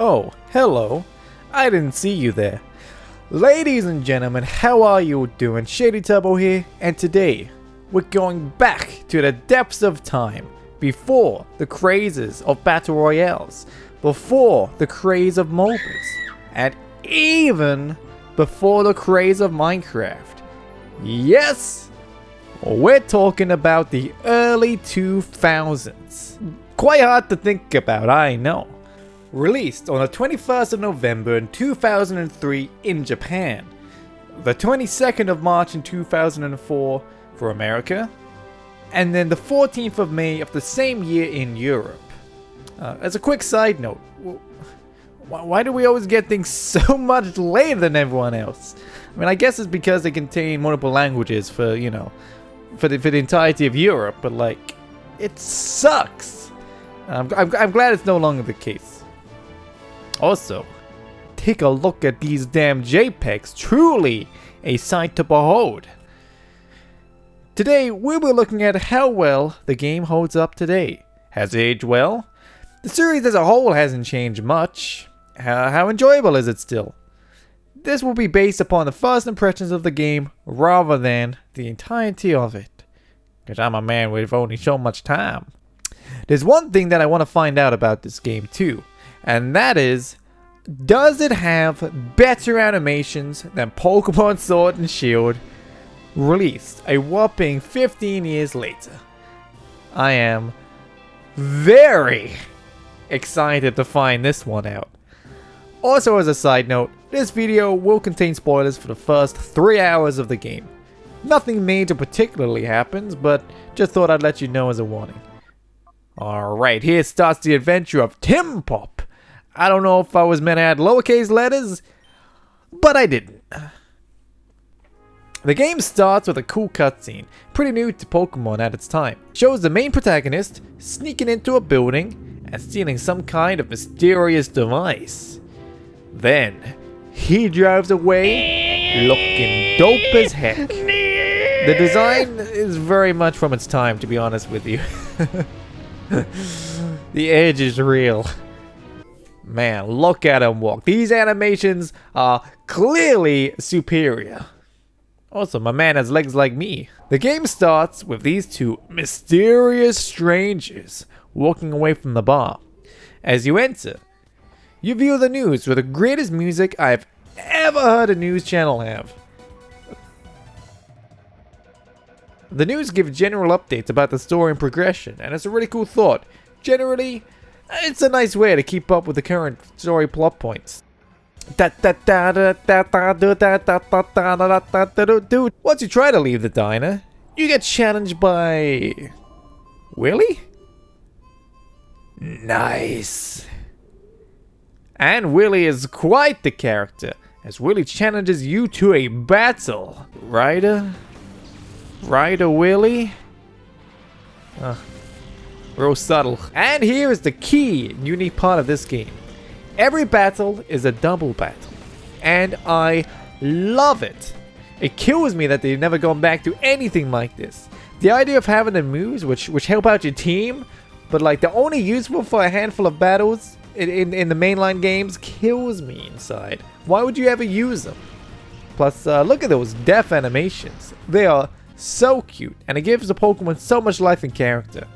Oh, hello. I didn't see you there. Ladies and gentlemen, how are you doing? Shady Turbo here, and today we're going back to the depths of time, before the crazes of battle royales, before the craze of MOBAs, and even before the craze of Minecraft. Yes, we're talking about the early 2000s. Quite hard to think about, I know. Released on the 21st of November in 2003 in Japan, the 22nd of March in 2004 for America, and then the 14th of May of the same year in Europe. As a quick side note, why do we always get things so much later than everyone else? I mean, I guess it's because they contain multiple languages for, you know, for the entirety of Europe, but like, it sucks. I'm glad it's no longer the case. Also, take a look at these damn JPEGs, truly a sight to behold. Today, we'll be looking at how well the game holds up today. Has it aged well? The series as a whole hasn't changed much. How enjoyable is it still? This will be based upon the first impressions of the game rather than the entirety of it. Because I'm a man with only so much time. There's one thing that I want to find out about this game too. And that is, does it have better animations than Pokemon Sword and Shield, released a whopping 15 years later? I am very excited to find this one out. Also, as a side note, this video will contain spoilers for the first 3 hours of the game. Nothing major particularly happens, but just thought I'd let you know as a warning. Alright, here starts the adventure of Tim Pop. I don't know if I was meant to add lowercase letters, but I didn't. The game starts with a cool cutscene, pretty new to Pokemon at its time. Shows the main protagonist sneaking into a building and stealing some kind of mysterious device. Then, he drives away looking dope as heck. The design is very much from its time, to be honest with you. The edge is real. Man, look at him walk. These animations are clearly superior. Also, my man has legs like me. The game starts with these two mysterious strangers walking away from the bar. As you enter, you view the news with the greatest music I've ever heard a news channel have. The news gives general updates about the story and progression, and it's a really cool thought. Generally, it's a nice way to keep up with the current story plot points. Once you try to leave the diner, you get challenged by Willie? Nice. And Willie is quite the character, as Willie challenges you to a battle. Ryder Willie? Real subtle. And here is the key unique part of this game. Every battle is a double battle, and I love it. It kills me that they've never gone back to anything like this. The idea of having the moves which help out your team, but like they're only useful for a handful of battles in the mainline games, kills me inside. Why would you ever use them? Plus, look at those death animations. They are so cute, and it gives the Pokemon so much life and character.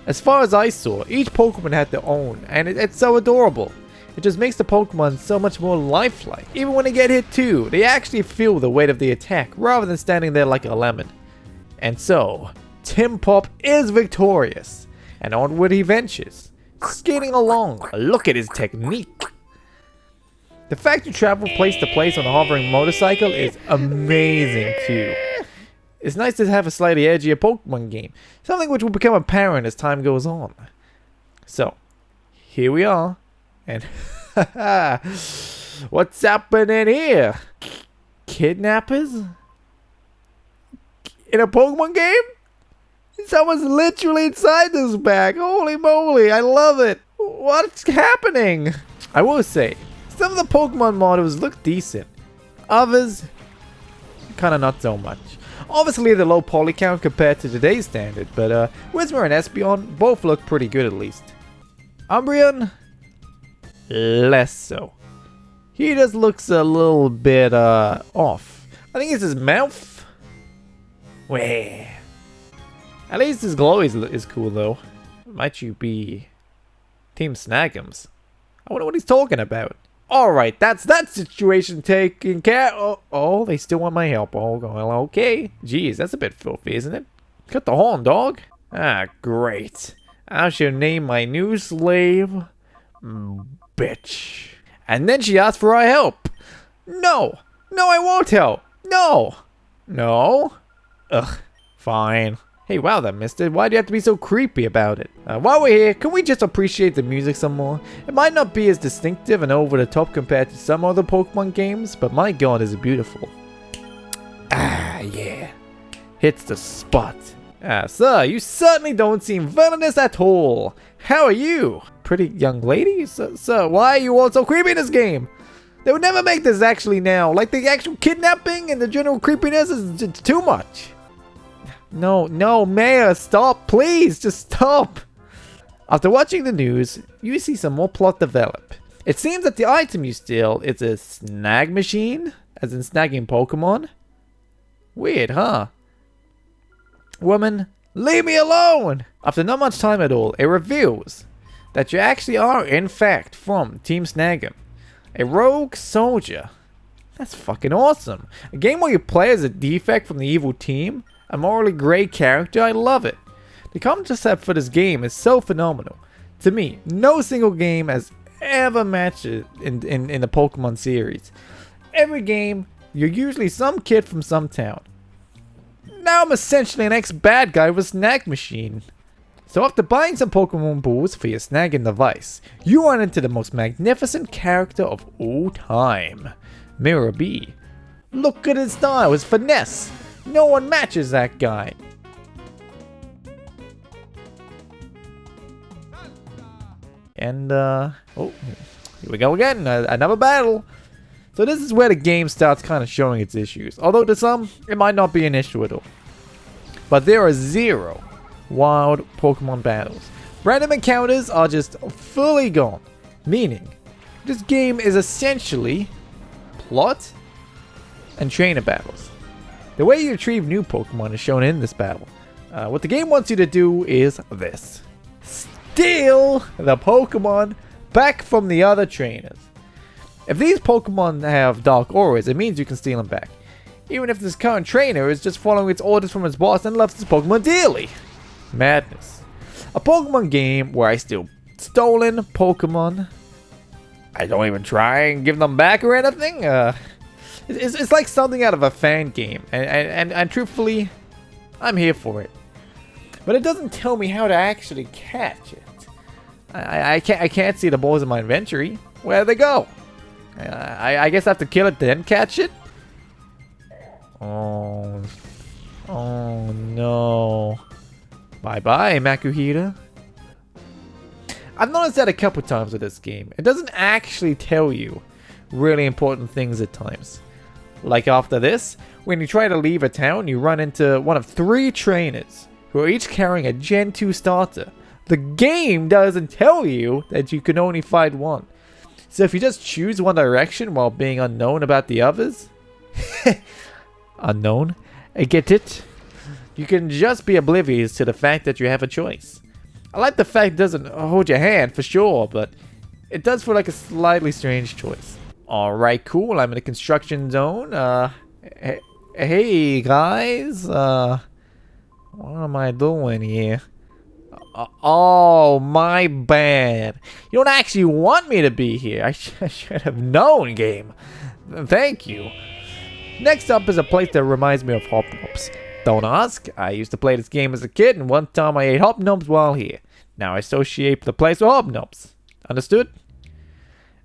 As far as I saw, each Pokemon had their own, and it's so adorable. It just makes the Pokemon so much more lifelike. Even when they get hit too, they actually feel the weight of the attack, rather than standing there like a lemon. And so, Tim Pop is victorious, and onward he ventures, skating along. Look at his technique. The fact you travel place to place on a hovering motorcycle is amazing too. It's nice to have a slightly edgier Pokemon game, something which will become apparent as time goes on. So, here we are, and what's happening here? Kidnappers? In a Pokemon game? Someone's literally inside this bag. Holy moly, I love it. What's happening? I will say, some of the Pokemon models look decent. Others, kinda not so much. Obviously the low poly count compared to today's standard, but Whismur and Espeon both look pretty good at least. Umbreon? less so. He just looks a little bit off. I think it's his mouth. Wah. At least his glow is cool though. Might you be Team Snagums? I wonder what he's talking about. Alright, that's that situation taken care of. Oh, they still want my help. Oh, well, okay. Jeez, that's a bit filthy, isn't it? Cut the horn, dog. Ah, great. I shall name my new slave Bitch. And then she asked for our help. No. No, I won't help. No. No. Ugh. Fine. Hey, wow, that mister. Why do you have to be so creepy about it? While we're here, can we just appreciate the music some more? It might not be as distinctive and over the top compared to some other Pokemon games, but my god, is it beautiful. Ah, yeah. Hits the spot. Ah, sir, you certainly don't seem villainous at all. How are you? Pretty young lady? Sir, why are you all so creepy in this game? They would never make this actually now. Like, the actual kidnapping and the general creepiness is just too much. No, Mayor, stop, please, just stop. After watching the news, you see some more plot develop. It seems that the item you steal is a snag machine, as in snagging Pokemon. Weird, huh? Woman, leave me alone! After not much time at all, it reveals that you actually are, in fact, from Team Snag'em, a rogue soldier. That's fucking awesome. A game where you play as a defect from the evil team, a morally grey character, I love it. The concept for this game is so phenomenal. To me, no single game has ever matched it in the Pokemon series. Every game, you're usually some kid from some town. Now I'm essentially an ex-bad guy with a snag machine. So after buying some Pokemon balls for your snagging device, you run into the most magnificent character of all time, Mirror B. Look at his style, his finesse. No one matches that guy. And, oh, here we go again, another battle. So this is where the game starts kind of showing its issues. Although to some, it might not be an issue at all. But there are 0 wild Pokemon battles. Random encounters are just fully gone. Meaning, this game is essentially plot and trainer battles. The way you retrieve new Pokemon is shown in this battle. What the game wants you to do is this. Steal the Pokemon back from the other trainers. If these Pokemon have dark auras, it means you can steal them back. Even if this current trainer is just following its orders from its boss and loves his Pokemon dearly. Madness. A Pokemon game where I steal stolen Pokemon. I don't even try and give them back or anything. It's like something out of a fan game, and truthfully, I'm here for it. But it doesn't tell me how to actually catch it. I can't see the balls in my inventory. Where do they go? I guess I have to kill it then catch it? Oh no. Bye-bye, Makuhita. I've noticed that a couple times with this game. It doesn't actually tell you really important things at times. Like after this, when you try to leave a town, you run into one of 3 trainers who are each carrying a Gen 2 starter. The game doesn't tell you that you can only fight one. So if you just choose one direction while being unknown about the others, unknown, I get it. You can just be oblivious to the fact that you have a choice. I like the fact it doesn't hold your hand for sure, but it does feel like a slightly strange choice. Alright, cool. I'm in a construction zone. Hey guys. What am I doing here? Oh, my bad. You don't actually want me to be here. I should have known, game. Thank you. Next up is a place that reminds me of Hop Nops. Don't ask. I used to play this game as a kid, and one time I ate Hop Nops while here. Now I associate the place with Hop Nops. Understood?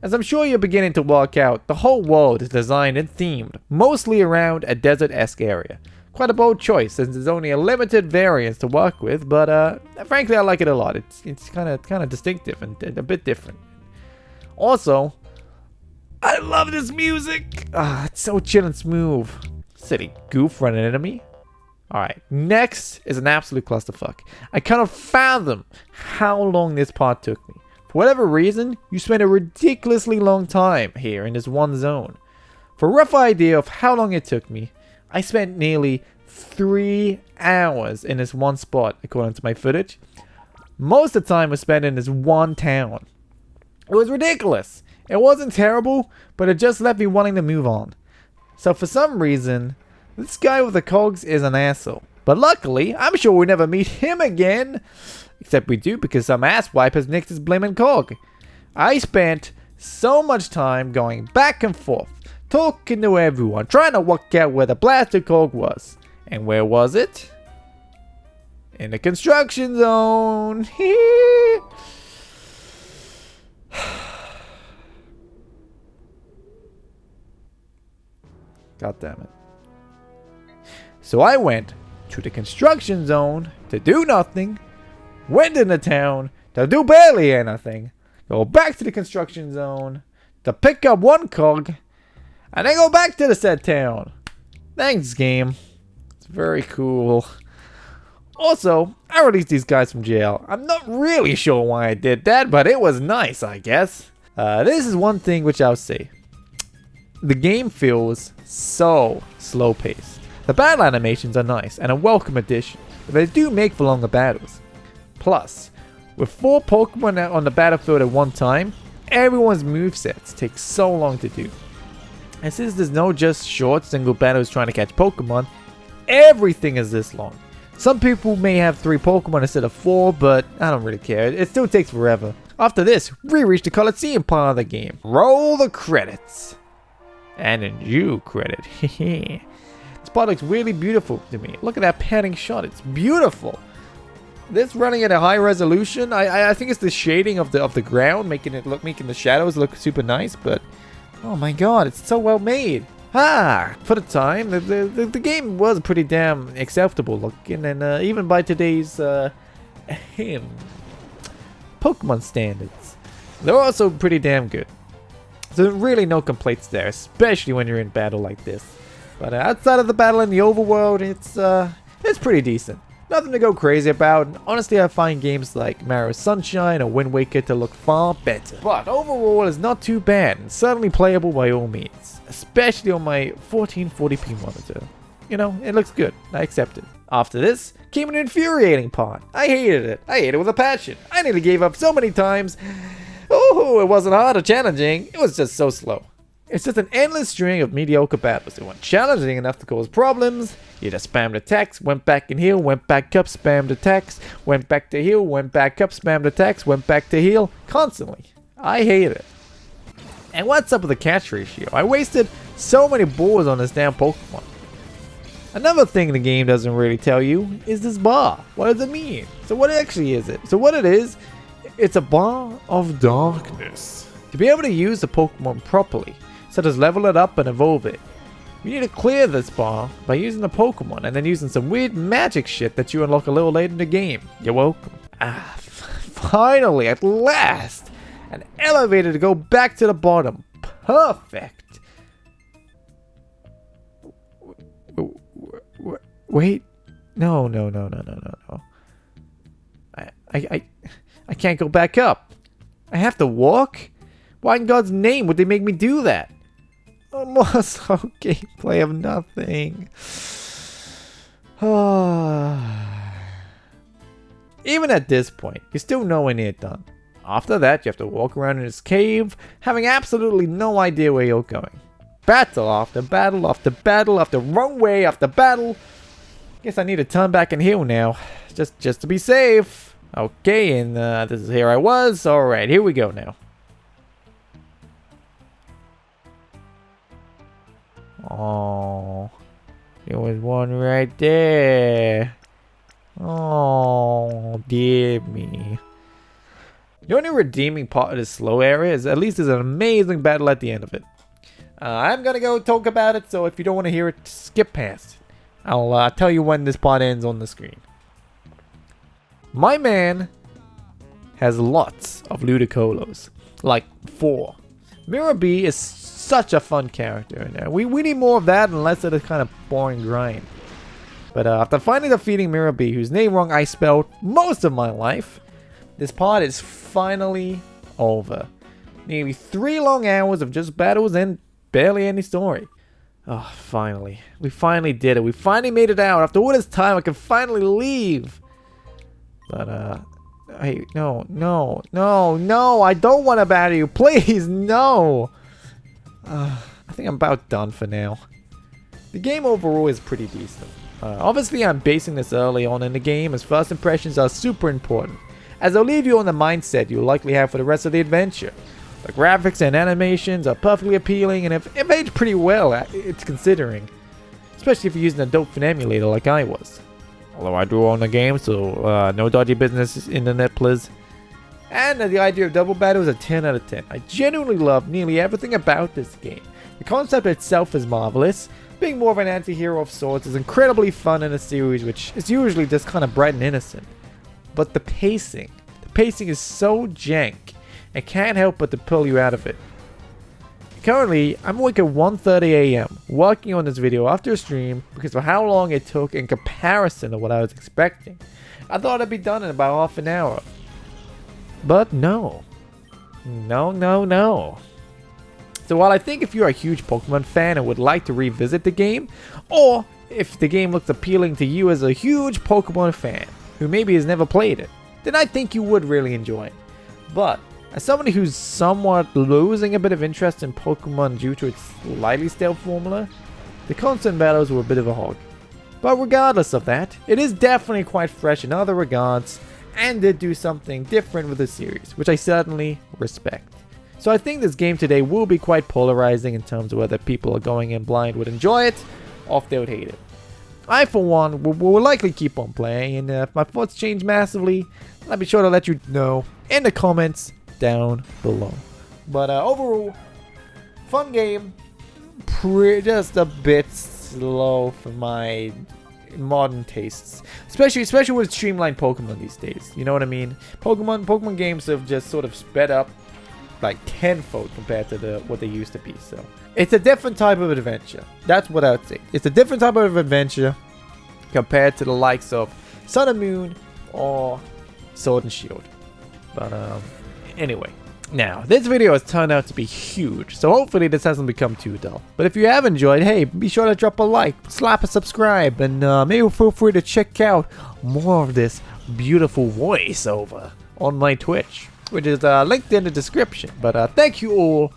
As I'm sure you're beginning to work out, the whole world is designed and themed, mostly around a desert-esque area. Quite a bold choice, since there's only a limited variance to work with, but frankly I like it a lot. It's kind of distinctive and a bit different. Also, I love this music! It's so chill and smooth. Silly goof running into me. Alright, next is an absolute clusterfuck. I cannot fathom how long this part took me. For whatever reason, you spend a ridiculously long time here in this one zone. For a rough idea of how long it took me, I spent nearly 3 hours in this one spot according to my footage. Most of the time was spent in this one town. It was ridiculous. It wasn't terrible, but it just left me wanting to move on. So for some reason, this guy with the cogs is an asshole. But luckily, I'm sure we never meet him again. Except we do, because some asswipe has nicked his blimmin' cog. I spent so much time going back and forth, talking to everyone, trying to work out where the blaster cog was. And where was it? In the construction zone. God damn it. So I went to the construction zone to do nothing, went into town to do barely anything, go back to the construction zone to pick up one cog, and then go back to the said town. Thanks, game. It's very cool. Also, I released these guys from jail. I'm not really sure why I did that, but it was nice, I guess. This is one thing which I'll say. The game feels so slow-paced. The battle animations are nice and a welcome addition, but they do make for longer battles. Plus, with 4 Pokemon on the battlefield at one time, everyone's movesets take so long to do. And since there's no just short single battles trying to catch Pokemon, everything is this long. Some people may have 3 Pokemon instead of 4, but I don't really care. It still takes forever. After this, we reach the Colosseum part of the game. Roll the credits. And a new credit. This part looks really beautiful to me. Look at that panning shot. It's beautiful. This running at a high resolution. I think it's the shading of the ground, making the shadows look super nice. But oh my god, it's so well made. For the time, the game was pretty damn acceptable looking, and even by today's Pokemon standards, they're also pretty damn good. So really no complaints there, especially when you're in battle like this. But outside of the battle in the overworld, it's pretty decent. Nothing to go crazy about. Honestly, I find games like Mario Sunshine or Wind Waker to look far better. But overall, it's not too bad, and certainly playable by all means. Especially on my 1440p monitor. You know, it looks good. I accept it. After this, came an infuriating part. I hated it. I hated it with a passion. I nearly gave up so many times. Oh, it wasn't hard or challenging. It was just so slow. It's just an endless string of mediocre battles. They weren't challenging enough to cause problems. You just spammed attacks, went back and heal, went back up, spammed attacks, went back to heal, went back up, spammed attacks, went back to heal. Constantly. I hate it. And what's up with the catch ratio? I wasted so many balls on this damn Pokemon. Another thing the game doesn't really tell you is this bar. What does it mean? So what actually is it? So what it is, it's a bar of darkness. To be able to use the Pokemon properly, such as level it up and evolve it, you need to clear this bar by using the Pokemon and then using some weird magic shit that you unlock a little later in the game. You're welcome. Finally, at last, an elevator to go back to the bottom. Perfect. Wait. No. I can't go back up. I have to walk? Why in God's name would they make me do that? Almost gameplay of nothing. Even at this point, you're still nowhere near done. After that, you have to walk around in this cave, having absolutely no idea where you're going. Battle after battle after battle after wrong way after battle. Guess I need to turn back and heal now, just to be safe. Okay, and this is here I was. Alright, here we go now. Oh, there was one right there. Oh, dear me. The only redeeming part of this slow area is at least there's an amazing battle at the end of it. I'm gonna go talk about it, so if you don't want to hear it, skip past it. I'll tell you when this part ends on the screen. My man has lots of Ludicolo. Like 4. Mirabee is such a fun character. We need more of that and less of this kind of boring grind. But after finally defeating Mirabee, whose name wrong I spelled most of my life, this part is finally over. Nearly 3 long hours of just battles and barely any story. Oh, finally. We finally did it. We finally made it out. After all this time, I can finally leave. But, hey, no. I don't want to battle you. Please, no. I think I'm about done for now. The game overall is pretty decent. Obviously, I'm basing this early on in the game, as first impressions are super important, as they'll leave you on the mindset you'll likely have for the rest of the adventure. The graphics and animations are perfectly appealing and have aged pretty well, it's considering. Especially if you're using a dope fan emulator like I was. Although I do own the game, so no dodgy business in the net, please. And the idea of double battle is a 10 out of 10. I genuinely love nearly everything about this game. The concept itself is marvelous. Being more of an anti-hero of sorts is incredibly fun in a series which is usually just kind of bright and innocent. But the pacing is so jank. I can't help but to pull you out of it. Currently, I'm awake at 1:30 AM working on this video after a stream because of how long it took in comparison to what I was expecting. I thought I'd be done in about half an hour. But no. No. So while I think if you're a huge Pokemon fan and would like to revisit the game, or if the game looks appealing to you as a huge Pokemon fan who maybe has never played it, then I think you would really enjoy it. But as somebody who's somewhat losing a bit of interest in Pokemon due to its slightly stale formula, the constant battles were a bit of a hog. But regardless of that, it is definitely quite fresh in other regards, and did do something different with the series, which I certainly respect. So I think this game today will be quite polarizing in terms of whether people are going in blind would enjoy it, or if they would hate it. I, for one, will likely keep on playing, and if my thoughts change massively, I'll be sure to let you know in the comments down below. But overall, fun game, just a bit slow for my modern tastes, especially with streamlined Pokemon these days. You know what I mean? Pokemon games have just sort of sped up like tenfold compared to what they used to be. So it's a different type of adventure. That's what I would say. It's a different type of adventure compared to the likes of Sun and Moon or Sword and Shield. But anyway, now this video has turned out to be huge, so hopefully this hasn't become too dull. But if you have enjoyed, hey, be sure to drop a like, slap a subscribe, and maybe feel free to check out more of this beautiful voiceover on my Twitch, which is linked in the description. But thank you all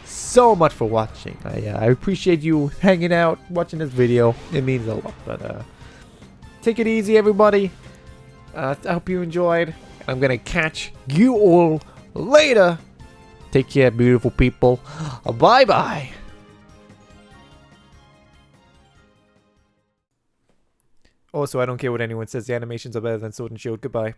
so much for watching. I appreciate you hanging out, watching this video. It means a lot. But take it easy, everybody. I hope you enjoyed. I'm gonna catch you all later. Take care, beautiful people. Bye bye. Also, I don't care what anyone says. The animations are better than Sword and Shield. Goodbye.